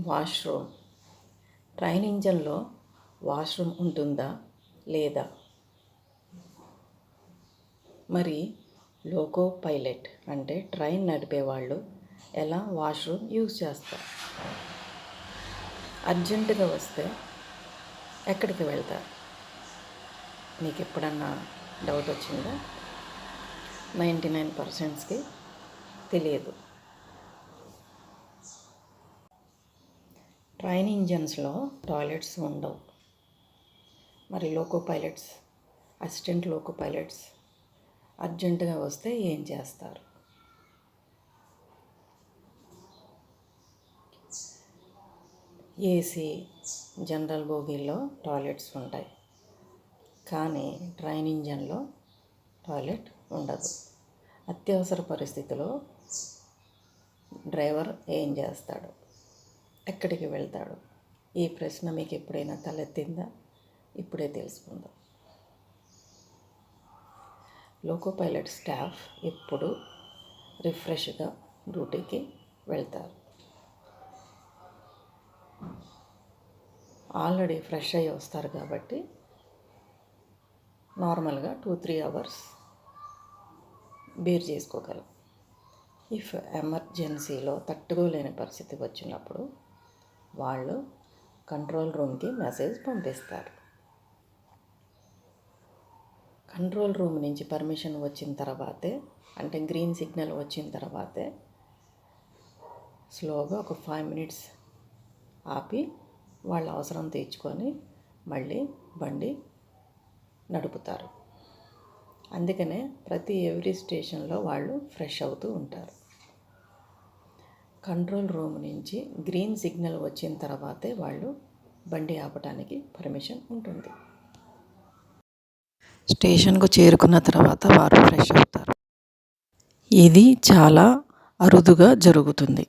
Washroom. Train ఇంజన్లో washroom ఉంటుందా లేదా? మరి లోకో పైలట్ అంటే ట్రైన్ నడిపేవాళ్ళు ఎలా వాష్రూమ్ యూజ్ చేస్తారు? అర్జెంటుగా వస్తే ఎక్కడికి వెళ్తారు? మీకు ఎప్పుడన్నా డౌట్ వచ్చిందా? 99%కి తెలియదు. ట్రైన్ ఇంజన్స్లో టాయిలెట్స్ ఉండవు. మరి loco pilots, assistant loco pilots అర్జెంటుగా వస్తే ఏం చేస్తారు? ఏసీ జనరల్ బోగీల్లో టాయిలెట్స్ ఉంటాయి, కానీ ట్రైన్ ఇంజన్లో టాయిలెట్ ఉండదు. అత్యవసర పరిస్థితిలో డ్రైవర్ ఏం చేస్తాడు? ఎక్కడికి వెళ్తాడు? ఈ ప్రశ్న మీకు ఎప్పుడైనా తలెత్తిందా? ఇప్పుడే తెలుసుకుందాం. లోకో పైలట్ స్టాఫ్ ఎప్పుడు రిఫ్రెష్గా డ్యూటీకి వెళ్తారు. ఆల్రెడీ ఫ్రెష్ అయ్యి వస్తారు కాబట్టి నార్మల్గా 2-3 అవర్స్ బేర్ చేసుకోగలం. ఇఫ్ ఎమర్జెన్సీలో తట్టుకోలేని పరిస్థితి వచ్చినప్పుడు వాళ్ళు కంట్రోల్ రూమ్కి మెసేజ్ పంపిస్తారు. కంట్రోల్ రూమ్ నుంచి పర్మిషన్ వచ్చిన తర్వాతే, అంటే గ్రీన్ సిగ్నల్ వచ్చిన తర్వాతే స్లోగా ఒక 5 minutes ఆపి వాళ్ళ అవసరం తీర్చుకొని మళ్ళీ బండి నడుపుతారు. అందుకనే ఎవ్రీ స్టేషన్లో వాళ్ళు ఫ్రెష్ అవుతూ ఉంటారు. కంట్రోల్ రూమ్ నుంచి గ్రీన్ సిగ్నల్ వచ్చిన తర్వాతే వాళ్ళు బండి ఆపడానికి పర్మిషన్ ఉంటుంది. స్టేషన్కు చేరుకున్న తర్వాత వారు ఫ్రెష్ అవుతారు. ఇది చాలా అరుదుగా జరుగుతుంది.